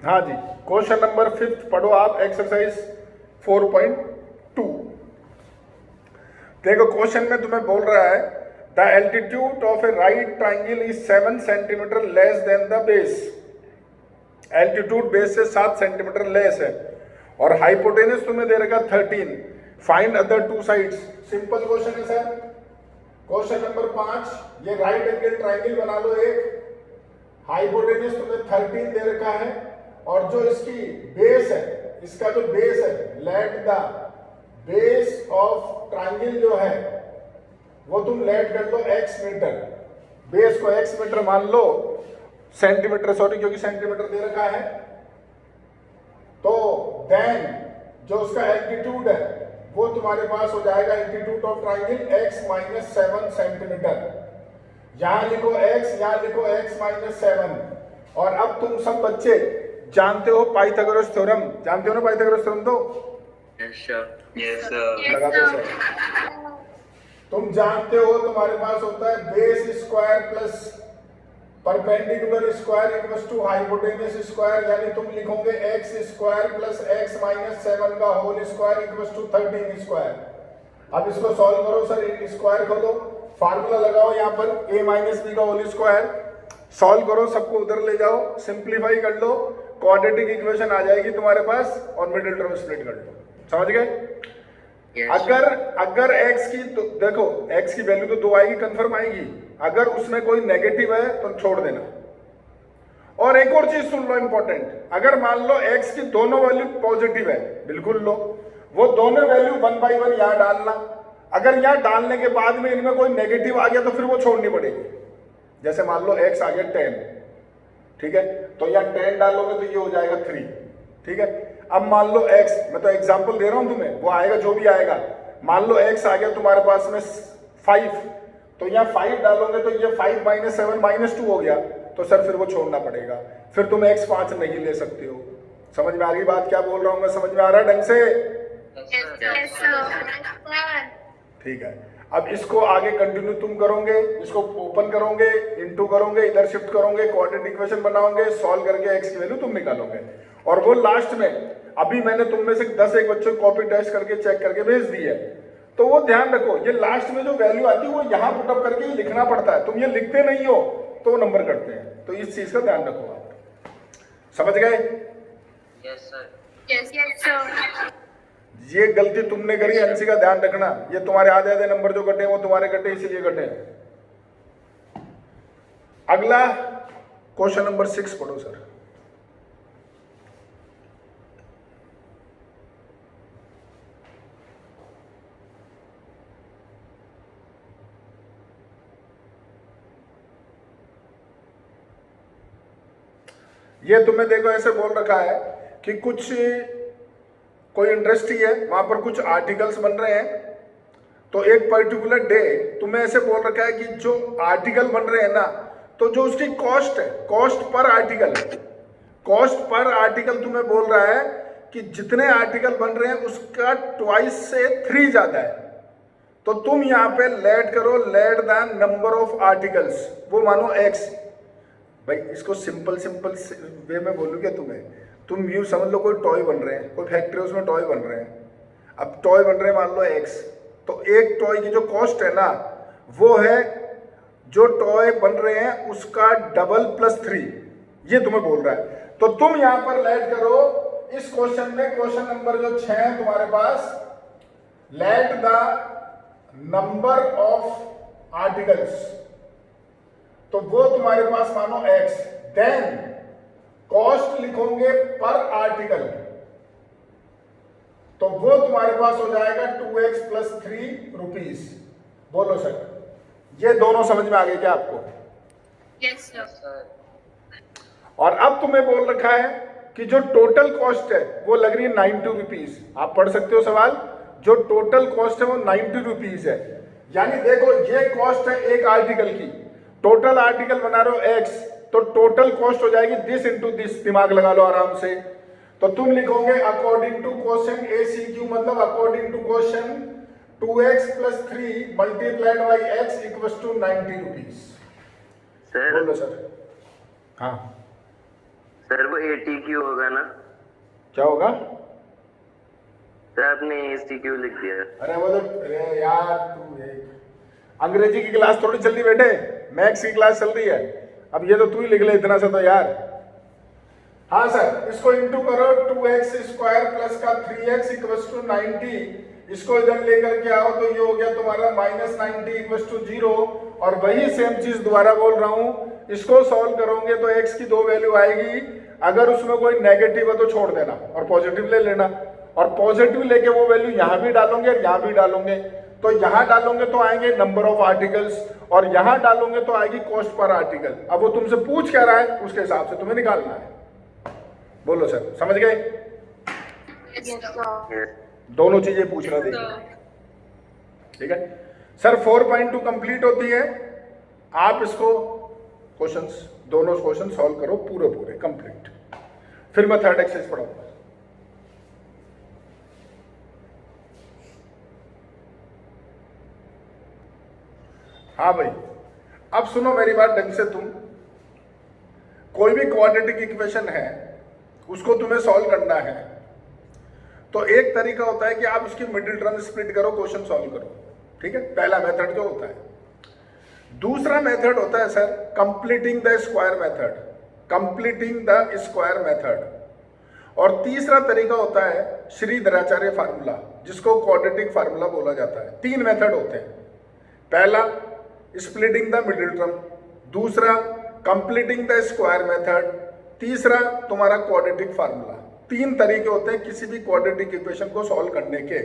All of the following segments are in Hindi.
हाँ जी, क्वेश्चन नंबर 5 पढ़ो आप, एक्सरसाइज 4.2। देखो क्वेश्चन में तुम्हें बोल रहा है the altitude of A right triangle is 7 centimetre less than the base. Altitude base से 7 सेंटीमीटर लेस है और हाइपोटेनस तुम्हें दे रखा 13। Find other two sides. Simple question है सर। क्वेश्चन नंबर 5, ये राइट एंगल ट्राइंगल बना लो एक, हाइपोटेनस तुम्हें 13 दे रखा है और जो इसकी बेस है, इसका जो बेस है, let the base of triangle जो है वो तुम लेट कर दो x मीटर। बेस को x मीटर मान लो, सेंटीमीटर सॉरी क्योंकि सेंटीमीटर दे रखा है। तो देन जो उसका एल्टीट्यूड है वो तुम्हारे पास हो जाएगा altitude of triangle x minus 7 centimetre. यहां लिखो x, यहां लिखो x माइनस 7। और अब तुम सब बच्चे जानते हो पाइथागोरस थ्योरम, जानते हो ना पाइथागोरस थ्योरम? तो यस सर। लगा दो सर। तुम जानते हो तुम्हारे पास होता है base square plus perpendicular square equals to hypotenuse square, यानी तुम लिखोगे x square plus x minus 7 का whole square equals to 13 square. अब इसको सॉल्व करो सर, स्क्वायर खोलो, फार्मूला लगाओ यहाँ पर a माइनस बी का होल स्क्वायर, सॉल्व करो, सबको उधर ले जाओ, सिंप्लीफाई कर लो, क्वाड्रेटिक इक्वेशन आ जाएगी तुम्हारे पास और मिडिल टर्म स्प्लिट कर लो। समझ गए? अगर x की, तो देखो x की वैल्यू तो 2 आएगी, कंफर्म आएगी। अगर उसमें कोई नेगेटिव है तो छोड़ देना। और एक और चीज सुन लो इंपॉर्टेंट, अगर मान लो x की दोनों वैल्यू पॉजिटिव है, बिल्कुल लो, वो दोनों वैल्यू 1 बाई 1 यहां डालना। अगर यहां डालने के बाद में इनमें कोई नेगेटिव आ गया तो फिर वो छोड़नी पड़ेगी। जैसे मान लो x आ गया 10, ठीक है, तो यहाँ 10 डालोगे तो ये हो जाएगा 3, ठीक है। अब मान लो x, मैं तो एग्जांपल दे रहा हूं तुम्हें, वो आएगा जो भी आएगा। मान लो x आ गया तुम्हारे पास में 5, तो यहाँ 5 डालोगे तो ये 5 माइनस 7 माइनस 2 हो गया, तो सर फिर वो छोड़ना पड़ेगा, फिर तुम x 5 नहीं ले सकते हो। समझ में आ गई बात क्या बोल रहा हूं मैं? समझ में आ रहा है ढंग से? ठीक है। अब इसको आगे कंटिन्यू तुम करोगे, इसको ओपन करोगे, इनटू करोगे, इधर शिफ्ट करोगे, कोऑर्डिनेट इक्वेशन बनाओगे, सॉल्व करके x की वैल्यू तुम निकालोगे। और वो लास्ट में अभी मैंने तुम में से 10 एक बच्चों को कॉपी टेस्ट करके चेक करके भेज दी है, तो वो ध्यान रखो, ये लास्ट में जो वैल्यू आती है वो यहां पुटअप करके ही लिखना पड़ता है। तुम ये लिखते नहीं हो तो नंबर कटते हैं, तो इस चीज का ध्यान रखो आप। समझ गए? Yes sir. ये गलती तुमने करी, एनसी का ध्यान रखना। ये तुम्हारे आधे नंबर जो कटे वो तुम्हारे कटे इसलिए कटे। अगला क्वेश्चन नंबर 6 पढ़ो सर। ये तुम्हें देखो ऐसे बोल रखा है कि कुछ कोई इंडस्ट्री है, वहां पर कुछ आर्टिकल्स बन रहे हैं, तो एक पर्टिकुलर डे तुम्हें ऐसे बोल रखा है कि जो आर्टिकल बन रहे हैं ना, तो जो उसकी कॉस्ट है, कॉस्ट पर आर्टिकल तुम्हें बोल रहा है कि जितने आर्टिकल बन रहे हैं उसका ट्वाइस से 3 ज्यादा है। तो तुम यहां पे लेट करो, late the number of articles, वो मानो x। भाई इसको सिंपल वे में बोलूँ क्या तुम्हें? तुम यूँ समझ लो कोई टॉय बन रहे हैं, कोई फैक्ट्री है उसमें टॉय बन रहे हैं। अब टॉय बन रहे हैं मान लो x, तो एक टॉय की जो कॉस्ट है ना वो है जो टॉय बन रहे हैं उसका डबल प्लस 3, ये तुम्हें बोल रहा है। तो तुम यहां पर लेट करो इस क्वेश्चन में, क्वेश्चन नंबर जो 6 है तुम्हारे पास, let the number of articles, तो वो तुम्हारे पास मानो x, देन कॉस्ट लिखोगे पर आर्टिकल, तो वो तुम्हारे पास हो जाएगा 2x प्लस 3 रुपीज। बोलो सर, ये दोनों समझ में आ गए क्या आपको? Yes sir. और अब तुम्हें बोल रखा है कि जो टोटल कॉस्ट है वो लग रही है 90 रुपीज। आप पढ़ सकते हो सवाल, जो टोटल कॉस्ट है वो 90 रुपीज है। यानी देखो ये कॉस्ट है एक आर्टिकल की, टोटल आर्टिकल बना रहे हो x, तो टोटल कॉस्ट हो जाएगी दिस इंटू दिस। दिमाग लगा लो आराम से। तो तुम लिखोगे अकॉर्डिंग टू क्वेश्चन ACQ, मतलब according to question 2x plus 3 multiplied by x equals to 90 rupees. बोलो सर। हाँ सर वो ATQ होगा ना? क्या होगा? सर आपने ACQ लिख दिया। अरे वो तो, अरे यार तू अंग्रेजी की क्लास थोड़ी चल रही बेटे, मैथ्स की क्लास चल रही है। अब ये तो तू ही लिख ले इतना सा तो यार। हाँ सर, इसको इंटू करो 2x स्क्वायर प्लस का 3x इक्वल्स टू 90। इसको इधर लेकर के आओ तो ये हो गया तुम्हारा माइनस 90 इक्वल्स टू 0। और वही सेम चीज दोबारा बोल रहा हूँ, इसको सॉल्व करोगे तो x की 2 वैल्यू आएगी। अगर उसमें कोई नेगेटिव है तो छोड़ देना और पॉजिटिव ले लेना, और पॉजिटिव लेके वो वैल्यू यहाँ भी डालोगे और यहाँ भी डालोगे। तो यहाँ डालोगे तो आएंगे नंबर ऑफ आर्टिकल्स, और यहाँ डालोगे तो आएगी कॉस्ट पर आर्टिकल। अब वो तुमसे पूछ क्या रहा है उसके हिसाब से तुम्हें निकालना है। बोलो सर, समझ गए? दोनों चीजें पूछ रहा देखिए, ठीक है सर। 4.2 कंप्लीट होती है। आप इसको क्वेश्चंस, दोनों क्वेश्चन सॉल्व करो पूरे पूरे कंप्लीट, फिर मैं थर्ड एक्सरसाइज पढ़ाऊंगा। हाँ भाई, अब सुनो मेरी बात ढंग से। तुम कोई भी क्वाड्रेटिक इक्वेशन है उसको तुम्हें सॉल्व करना है, तो एक तरीका होता है कि आप उसकी मिडिल टर्म स्प्लिट करो, क्वेश्चन सॉल्व करो, ठीक है, पहला मेथड जो होता है। दूसरा मेथड होता है sir completing the square method, completing the square method. और तीसरा तरीका होता है श्रीधराचार्य फार्मूला, जिसको क्वाड्रेटिक फार्मूला बोला जाता है। 3 मेथड होते हैं, पहला स्प्लिटिंग द मिडिल टर्म, दूसरा कंप्लीटिंग द स्क्वायर मेथड, तीसरा तुम्हारा क्वाड्रेटिक फार्मूला। 3 तरीके होते हैं किसी भी क्वाड्रेटिक इक्वेशन को सॉल्व करने के,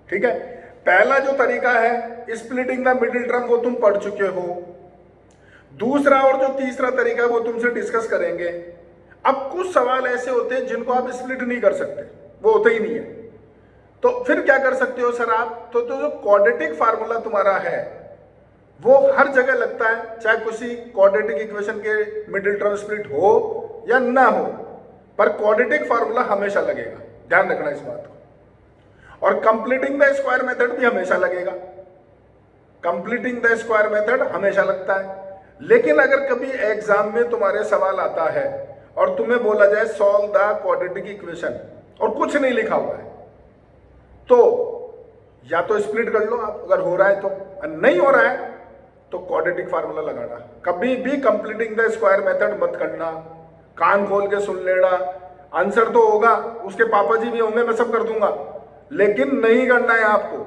ठीक है। पहला जो तरीका है स्प्लिटिंग द मिडिल टर्म, वो तुम पढ़ चुके हो। दूसरा और जो तीसरा तरीका है वो तुमसे डिस्कस करेंगे। अब कुछ सवाल ऐसे होते हैं जिनको आप स्प्लिट नहीं कर सकते, वो होते ही नहीं है, तो फिर क्या कर सकते हो सर आप? तो जो क्वाड्रेटिक फार्मूला तुम्हारा है वो हर जगह लगता है, चाहे किसी क्वाड्रेटिक इक्वेशन के मिडिल टर्म स्प्लिट हो या ना हो, पर क्वाड्रेटिक फार्मूला हमेशा लगेगा, ध्यान रखना इस बात को। और कंप्लीटिंग द स्क्वायर मेथड भी हमेशा लगेगा, कंप्लीटिंग द स्क्वायर मेथड हमेशा लगता है। लेकिन अगर कभी एग्जाम में तुम्हारे सवाल आता है और तुम्हें बोला जाए सॉल्व द क्वाड्रेटिक इक्वेशन और कुछ नहीं लिखा हुआ है, तो या तो स्प्लिट कर लो आप अगर हो रहा है तो, नहीं हो रहा है तो क्वाड्रेटिक फार्मूला लगाना। कभी भी कंप्लीटिंग द स्क्वायर मेथड मत करना, कान खोल के सुन लेना। आंसर तो होगा, उसके पापा जी भी होंगे, मैं सब कर दूंगा, लेकिन नहीं करना है आपको,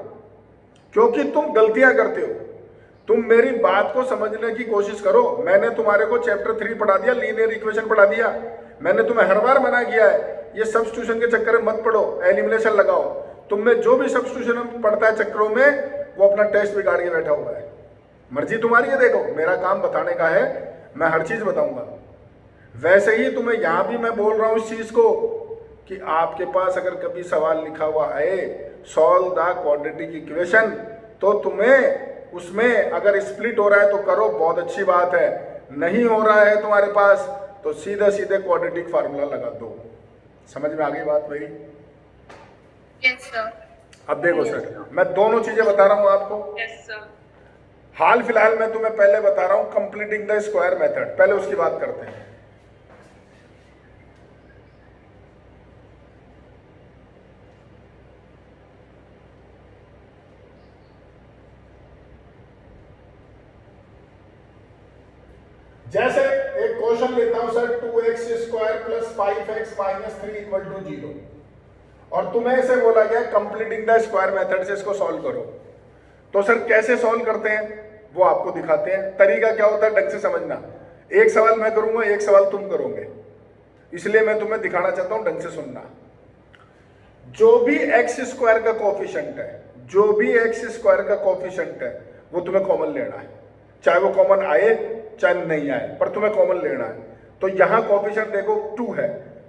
क्योंकि तुम गलतियां करते हो। तुम मेरी बात को समझने की कोशिश करो। मैंने तुम्हारे को चैप्टर 3 पढ़ा दिया, लीनियर इक्वेशन पढ़ा दिया, मैंने तुम्हें हर बार मना किया है ये सब्स्टिट्यूशन के चक्कर में मत पढ़ो, एलिमिनेशन लगाओ। तुम में जो भी सब्स्टिट्यूशन पढ़ता है चक्करों में, वो अपना टेस्ट बिगाड़ के बैठा हुआ है। मर्जी तुम्हारी है, देखो मेरा काम बताने का है, मैं हर चीज बताऊंगा। वैसे ही तुम्हें यहां भी मैं बोल रहा हूं इस चीज को कि आपके पास अगर कभी सवाल लिखा हुआ है सॉल्व द क्वाड्रेटिक इक्वेशन, तो तुम्हें उसमें अगर स्प्लिट हो रहा है तो करो, बहुत अच्छी बात है। नहीं हो रहा है तुम्हारे पास तो सीधे सीधे क्वाड्रेटिक फार्मूला लगा दो। समझ में आ गई बात मेरी? Yes sir. अब देखो सर, मैं दोनों चीजें बता रहा हूं आपको। Yes sir. हाल फिलहाल मैं तुम्हें पहले बता रहा हूं कंप्लीटिंग द स्क्वायर मेथड, पहले उसकी बात करते हैं। जैसे एक क्वेश्चन लेता हूं sir, 2x square plus 5x minus 3 equal to 0, और तुम्हें ऐसे बोला गया कंप्लीटिंग द स्क्वायर मेथड से इसको सॉल्व करो। तो सर कैसे सॉल्व करते हैं वो आपको दिखाते हैं। तरीका क्या होता है ढंग से समझना, एक सवाल मैं करूंगा, एक सवाल तुम करोगे, इसलिए मैं तुम्हें दिखाना चाहता हूं, ढंग से सुनना। जो भी एक्स स्क्वायर का कोफिशिएंट है, जो भी एक्स स्क्वायर का कोफिशिएंट है वो तुम्हें कॉमन लेना है, चाहे वो कॉमन आए चाहे नहीं आए, पर तुम्हें कॉमन लेना है। तो यहां कोफिशिएंट देखो 2 है,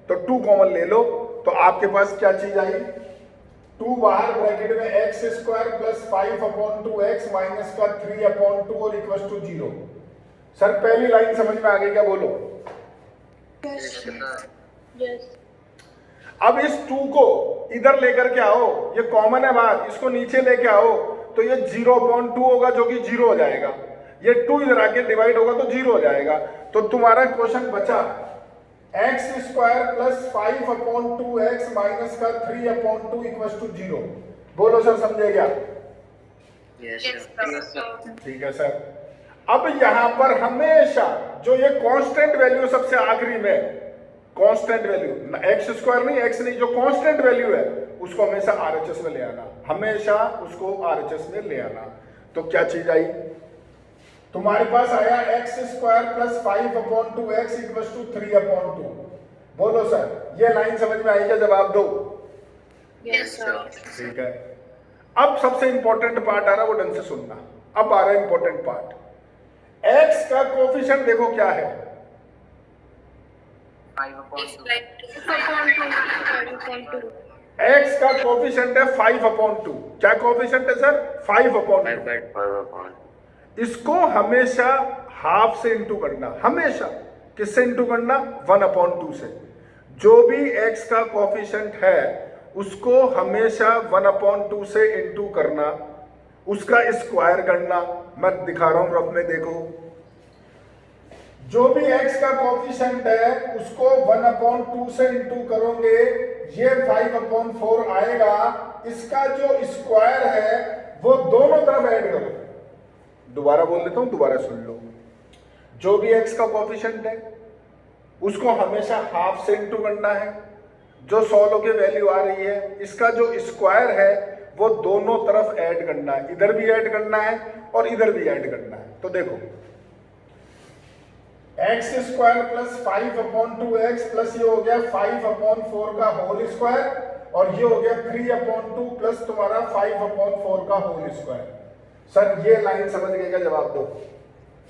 तो 2 कॉमन ले लो, तो आपके पास क्या चीज आई, 2 बाहर ब्रैकेट में x square plus 5/2x minus का 3/2 और इक्वल टू 0। सर पहली लाइन समझ में आ गई क्या? बोलो। यस। अब इस 2 को इधर लेकर के आओ, ये कॉमन है बाहर, इसको नीचे लेके आओ, तो ये 0/2 होगा जो कि 0 हो जाएगा। ये 2 इधर आके डिवाइड होगा तो 0 हो जाएगा। तो तुम्हारा क्वेश्चन बचा x square plus 5/2x minus का 3/2 इक्वल टू 0। बोलो सर, समझे क्या? Yes, Yes, sir. sir. ठीक है सर। अब यहां पर हमेशा जो ये कांस्टेंट वैल्यू सबसे आखिरी में, कांस्टेंट वैल्यू एक्स स्क्वायर नहीं, एक्स नहीं, जो कांस्टेंट वैल्यू है उसको हमेशा आरएचएस में ले आना, हमेशा उसको आरएचएस में ले आना। तो क्या चीज आई तुम्हारे पास? आया x square plus 5/2x equal to 3/2। बोलो सर, ये लाइन समझ में आई क्या? जवाब दो। Yes, sir. ठीक है। अब सबसे इंपॉर्टेंट पार्ट आ रहा है, वो ढंग से सुनना। अब आ रहा है इंपॉर्टेंट पार्ट। एक्स का कोफिशिएंट देखो क्या है? 5/2. It's like 5/2. एक्स का कोफिशिएंट है 5/2। क्या कोफिशिएंट है सर? 5/2। 5/5. इसको हमेशा हाफ से इंटू करना, हमेशा। किससे इंटू करना? 1/2 से। जो भी एक्स का कोफिशिएंट है उसको हमेशा 1/2 से इंटू करना, उसका स्क्वायर करना। मैं दिखा रहा हूं रफ में, देखो। जो भी एक्स का कोफिशिएंट है उसको 1/2 से इंटू करोगे, ये 5/4 आएगा। इसका जो स्क्वायर है वो दोनों तरफ ऐड करो। दोबारा बोल देता हूं, दोबारा सुन लो। जो भी एक्स का कोफिशिएंट है उसको हमेशा हाफ से इंटू करना है। जो 100 की वैल्यू आ रही है, इसका जो स्क्वायर है वो दोनों तरफ ऐड करना है, इधर भी ऐड करना है और इधर भी ऐड करना है। तो देखो, x square plus 5/2x plus ये हो गया 5/4 का होल स्क्वायर, और ये हो गया 3/2 प्लस तुम्हारा 5/4 का होल स्क्वायर। सर ये लाइन समझ गए क्या? जवाब दो।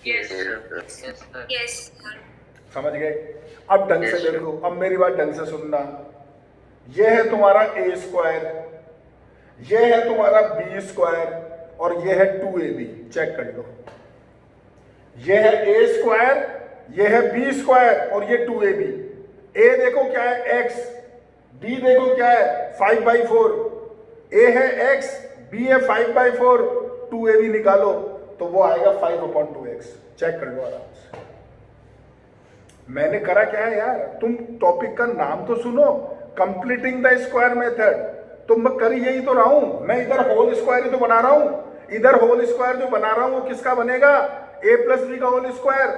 Yes, sir. Yes, sir. समझ गए? अब ढंग से Yes, sir. देखो, अब मेरी बात ढंग से सुनना। ये है तुम्हारा ए स्क्वायर, ये है तुम्हारा बी स्क्वायर, और ये है 2ab। चेक कर लो, ये है ए स्क्वायर, ये है बी स्क्वायर, और ये 2ab। ए देखो क्या है? x। बी देखो क्या है? 5/4। ए है x, बी है 5/4, 2ab निकालो तो वो आएगा 5/2x। चेक कर लो आराम से। मैंने करा क्या है यार? तुम टॉपिक का नाम तो सुनो, कंप्लीटिंग द स्क्वायर मेथड। तो मैं कर यही तो रहा हूं, मैं इधर होल स्क्वायर ही तो बना रहा हूं। इधर होल स्क्वायर जो बना रहा हूं वो किसका बनेगा? a प्लस बी का होल स्क्वायर,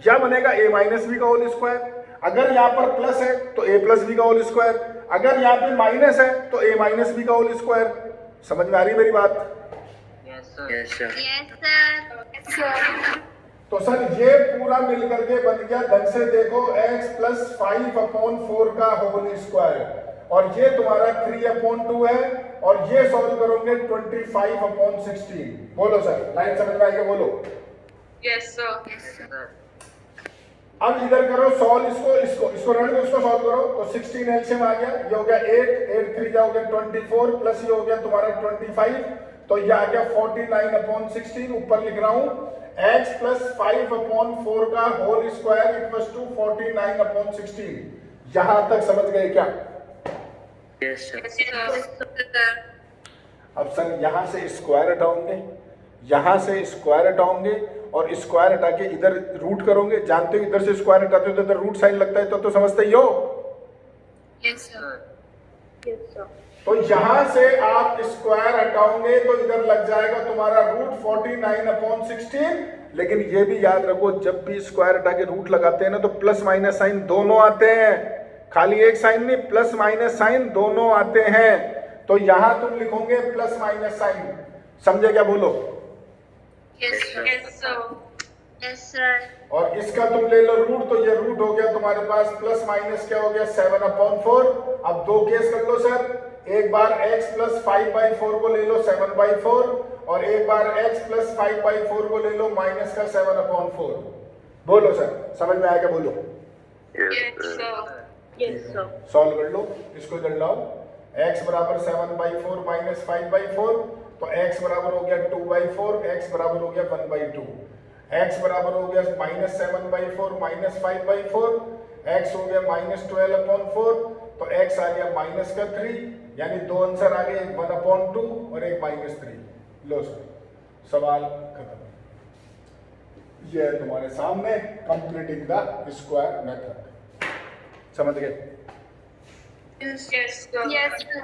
या बनेगा a माइनस बी का होल स्क्वायर। अगर यहाँ पर प्लस है तो a प्लस बी का होल स्क्वायर, अगर यहाँ पे माइनस है तो a माइनस बी का होल स्क्वायर। समझ में आ रही मेरी बात? Yes, sir. Yes, sir. Yes, sir. Yes, sir. तो सर ये पूरा मिलकर के बन गया, ढंग से देखो, x प्लस 5/4 का होल स्क्वायर, और ये तुम्हारा 3/2 है, और ये सॉल्व करोगे 25/16। बोलो सर, लाइन समझ में आएगा? बोलो। Yes, sir. Yes, sir. अब इधर करो सॉल्व, इसको रहने दो, इसको सॉल्व करो। तो 16 एलसीएम आ गया, ये हो गया 8 3 हो गया 24, प्लस ये हो गया तुम्हारा 25, तो ये आ गया 49/16। ऊपर लिख रहा हूं x प्लस 5/4 का होल स्क्वायर इक्वल टू 49/16। यहां तक समझ गए क्या? Yes, sir. Yes, sir. अब सर यहां से स्क्वायर हटाओगे, यहां से स्क्वायर हटाओगे, और स्क्वायर हटा के इधर रूट करोगे। जानते हो इधर से स्क्वायर हटाते हो तो इधर रूट साइन लगता है, तो समझते ही हो। Yes, sir. Yes, sir. तो यहां से आप स्क्वायर हटाओगे तो इधर लग जाएगा तुम्हारा रूट 49/16। लेकिन ये भी याद रखो, जब भी स्क्वायर हटा के रूट लगाते हैं ना तो प्लस माइनस साइन दोनों आते हैं, खाली एक साइन नहीं, प्लस माइनस साइन दोनों आते हैं। तो यहां तुम लिखोगे प्लस माइनस साइन। समझे क्या? बोलो। Yes, sir. Yes, sir. Yes, sir. और इसका तुम ले लो रूट, तो ये रूट हो गया तुम्हारे पास, प्लस माइनस क्या हो गया 7/4। अब दो केस कर लो सर, एक बार x प्लस 5/4 को ले लो 7/4, और एक बार x प्लस 5/4 को ले लो माइनस का 7/4। बोलो सर, समझ में आया क्या? बोलो। Yes, sir. Yes, sir. Solve कर लो, इसको इधर लाओ। x बराबर 7/4 माइनस 5/4, तो x बराबर हो गया 2/4, x बराबर हो गया 1/2। x बराबर हो गया माइनस 7/4 माइनस 5/4, x हो गया माइनस 12/4, तो x आ गया माइनस का 3, यानी दो आंसर आ गए, एक 1/2 और एक -3। लो सर, सवाल खत्म। यह है तुम्हारे सामने कंप्लीटिंग द स्क्वायर मेथड। समझ गए? Yes, sir. Yes, sir.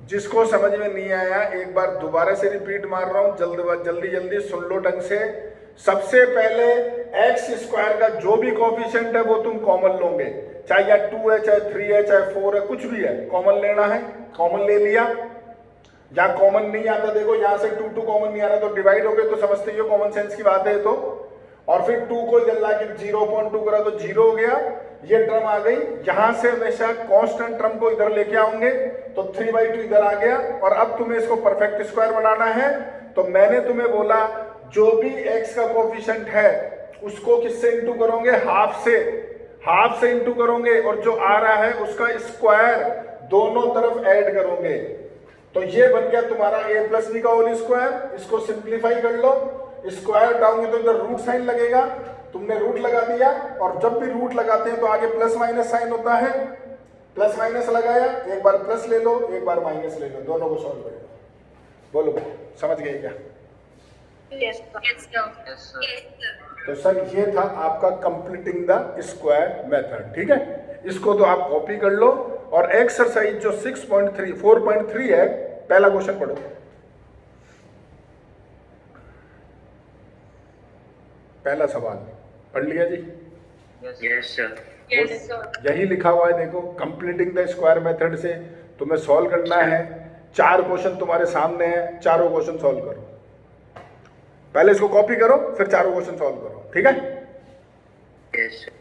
जिसको समझ में नहीं आया एक बार दोबारा से रिपीट मार रहा हूं, जल्दी जल्दी सुन लो ढंग से। सबसे पहले एक्स स्क्वायर का जो भी कोफिशिएंट है वो तुम कॉमन लोगे, चाहे या 2 है, चाहे 3 है, चाहे 4 है, कुछ भी है, कॉमन लेना है। कॉमन ले लिया, या कॉमन नहीं आता, देखो यहां से 2 कॉमन नहीं आ रहा तो डिवाइड हो गए, तो समझते ही हो कॉमन सेंस की बात है तो। और फिर 2 को इधर ला के 0.2 करा तो 0 हो गया, ये टर्म आ गई। यहां से हमेशा कांस्टेंट टर्म को इधर लेके आओगे तो 3/2 इधर आ गया। और अब तुम्हें इसको परफेक्ट स्क्वायर बनाना है, तो मैंने तुम्हें बोला जो भी x का कोफिशिएंट है उसको किससे इंटू करोगे, हाफ से इंटू करोगे, और जो आ रहा है उसका स्क्वायर दोनों तरफ ऐड करोगे। तो ये बन गया तुम्हारा a प्लस बी का होल स्क्वायर। इसको सिंप्लीफाई कर लो, स्क्वायर हटाओगे तो इधर रूट साइन लगेगा, तुमने रूट लगा दिया। और जब भी रूट लगाते हैं तो आगे प्लस माइनस साइन होता है, प्लस माइनस लगाया, एक बार प्लस ले लो, एक बार माइनस ले लो, दोनों को सॉल्व कर लो। बोलो समझ गए क्या? Yes, sir. Yes, sir. Yes, sir. Yes, sir. तो सर ये था आपका कंप्लीटिंग द स्क्वायर मेथड, ठीक है? इसको तो आप कॉपी कर लो। और एक्सरसाइज जो 4.3 है, पहला क्वेश्चन पढ़ो। पहला सवाल पढ़ लिया जी? Yes, sir. Yes, sir. यही लिखा हुआ है, देखो कंप्लीटिंग द स्क्वायर मेथड से तुम्हें सॉल्व करना है। 4 क्वेश्चन तुम्हारे सामने हैं, चारों क्वेश्चन सॉल्व करो। पहले इसको कॉपी करो, फिर चारों क्वेश्चन सॉल्व करो, ठीक है? Yes, sir.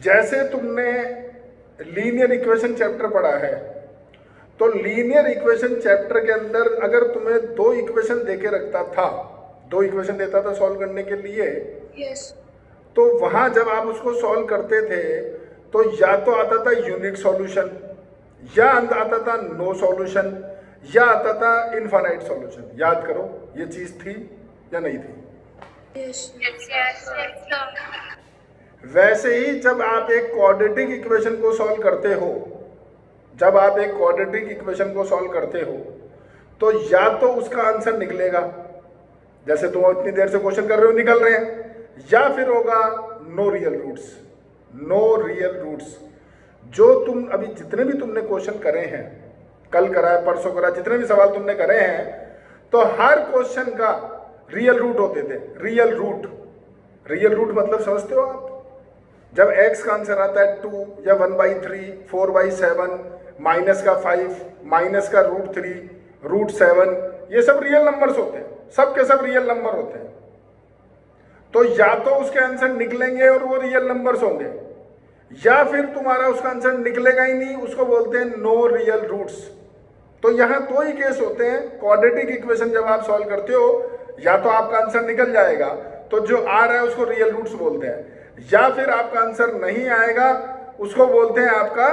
जैसे तुमने लीनियर इक्वेशन चैप्टर पढ़ा है, तो लीनियर इक्वेशन चैप्टर के अंदर अगर तुम्हें 2 इक्वेशन देके रखता था, 2 इक्वेशन देता था सॉल्व करने के लिए, Yes. तो वहां जब आप उसको सॉल्व करते थे तो या तो आता था यूनिक सॉल्यूशन, या आता था नो सॉल्यूशन, या आता था इनफाइनाइट सॉल्यूशन। याद करो ये चीज थी या नहीं थी? Yes. Yes, sir. वैसे ही जब आप एक क्वाड्रेटिक इक्वेशन को सॉल्व करते हो, जब आप एक क्वाड्रेटिक इक्वेशन को सॉल्व करते हो तो या तो उसका आंसर निकलेगा, जैसे तुम इतनी देर से क्वेश्चन कर रहे हो निकल रहे हैं, या फिर होगा no real roots. No real roots, जो तुम अभी जितने भी तुमने क्वेश्चन करे हैं, कल करा है, परसों करा, जितने भी सवाल तुमने करे हैं, तो हर क्वेश्चन का रियल रूट होते थे। रियल रूट मतलब समझते हो आप? जब x का आंसर आता है 2 या 1/3, 4/7, माइनस का 5, माइनस का √3, √7, ये सब रियल नंबर्स होते हैं, सब के सब रियल नंबर होते हैं। तो या तो उसके आंसर निकलेंगे और वो रियल नंबर्स होंगे, या फिर तुम्हारा उसका आंसर निकलेगा ही नहीं, उसको बोलते हैं नो रियल रूट्स। तो यहाँ 2 ही केस होते हैं। क्वाड्रेटिक इक्वेशन जब आप सॉल्व करते हो, या तो आपका आंसर निकल जाएगा, तो जो आ रहा है उसको रियल रूट्स बोलते हैं, या फिर आपका आंसर नहीं आएगा, उसको बोलते हैं आपका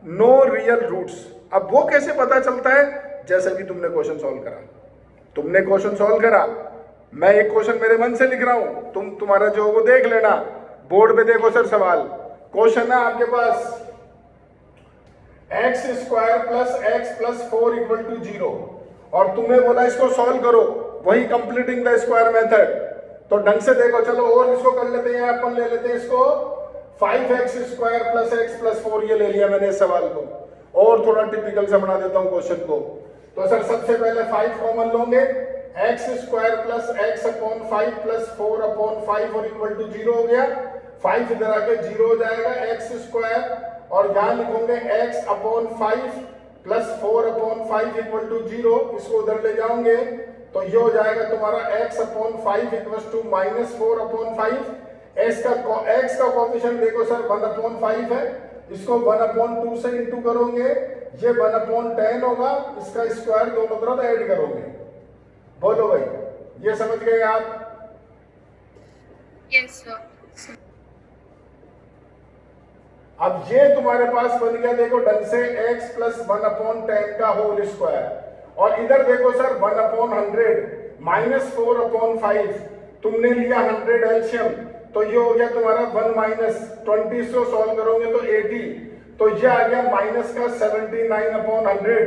नो रियल रूट्स। अब वो कैसे पता चलता है? जैसे भी तुमने क्वेश्चन सॉल्व करा, तुमने क्वेश्चन सॉल्व करा, मैं एक क्वेश्चन मेरे मन से लिख रहा हूं, तुम्हारा जो वो देख लेना, बोर्ड पे देखो सर सवाल, क्वेश्चन है आपके पास x² + x + 4 = 0, और तुम्हें बोला इसको सॉल्व करो, वही कंप्लीटिंग द स्क्वायर मेथड। तो ढंग से देखो, चलो और इसको कर लेते हैं, अपन ले लेते हैं इसको 5x² + x + 4, ये ले लिया मैंने इस सवाल को, और थोड़ा टिपिकल से बना देता हूं क्वेश्चन को। तो सर सबसे पहले 5 कॉमन लोगे, x² + x/5 + 4/5 और = 0 हो गया। 5 इधर आके 0 हो जाएगा, x², और यहां लिखोगे x/5 + 4/5 = 0, इसको उधर ले जाओगे तो ये हो जाएगा तुम्हारा x/5 = -4/5। x का कोएफिशिएंट देखो सर 1/5 है, इसको 1/2 से इंटू करोगे, ये 1/10 होगा, इसका स्क्वायर दोनों तरफ ऐड करोगे। बोलो भाई, ये समझ गए आप? Yes, sir. अब ये तुम्हारे पास बन गया, देखो ढंग से x + 1/10 का होल स्क्वायर, और इधर देखो सर 1/100 -4/5, तुमने लिया 100 एलसीएम, तो ये हो गया तुम्हारा 1 - 20 से सॉल्व करोगे तो 80, तो ये आ गया माइनस का 79/100,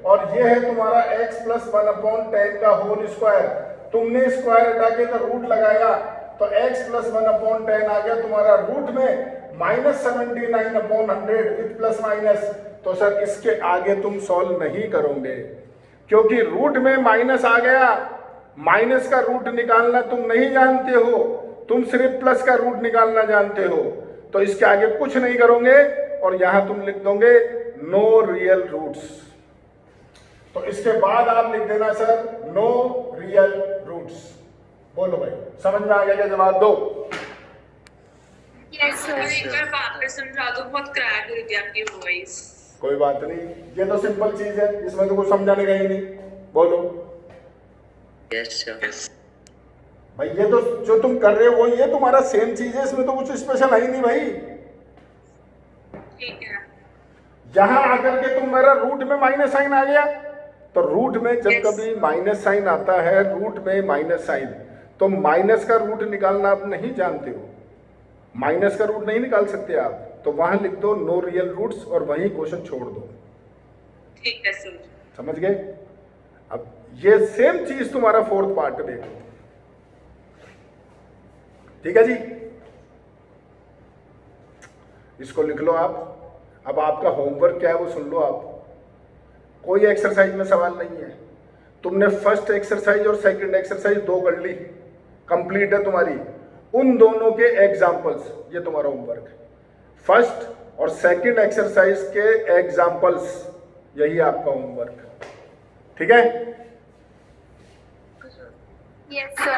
और ये है तुम्हारा x + 1/10 का होल स्क्वायर। तुमने स्क्वायर हटा के तो रूट लगाया, तो x प्लस 1/10 आ गया तुम्हारा रूट में -79/100 विथ प्लस माइनस। तो सर इसके आगे तुम सॉल्व नहीं करोगे क्योंकि रूट में माइनस आ गया, माइनस का रूट निकालना तुम नहीं जानते हो, तुम सिर्फ प्लस का रूट निकालना जानते हो। तो इसके आगे कुछ नहीं करोगे और यहां तुम लिख दोगे नो रियल रूट्स। तो इसके बाद आप लिख देना सर नो रियल रूट्स। बोलो भाई समझ में आ गया क्या? जवाब दो। Yes, sir. एक बार वापस समझा दो, बहुत क्रैक हुई थी आपकी वॉइस। कोई बात नहीं, ये तो सिंपल चीज है, इसमें तो कुछ समझाने का ही नहीं। बोलो। Yes, sir. भाई ये तो जो तुम कर रहे हो वो ये तुम्हारा सेम चीज है, इसमें तो कुछ स्पेशल है ही नहीं भाई। ठीक है। यहां आकर के तुम मेरा रूट में माइनस साइन आ गया, तो रूट में जब Yes. कभी माइनस साइन आता है, रूट में माइनस साइन, तो माइनस का रूट निकालना आप नहीं जानते हो, माइनस का रूट नहीं निकाल सकते आप, तो वहां लिख दो नो रियल रूट्स और वहीं क्वेश्चन छोड़ दो। ठीक है सर। समझ गए? अब ये सेम चीज तुम्हारा फोर्थ पार्ट देखो। ठीक है जी, इसको लिख लो आप। अब आपका होमवर्क क्या है वो सुन लो आप। कोई एक्सरसाइज में सवाल नहीं है, तुमने फर्स्ट एक्सरसाइज और सेकंड एक्सरसाइज 2 कर ली, कंप्लीट है तुम्हारी। उन दोनों के एग्जाम्पल्स, ये तुम्हारा होमवर्क है। फर्स्ट और सेकंड एक्सरसाइज के एग्जाम्पल्स, यही आपका होमवर्क। ठीक है? Yes, sir.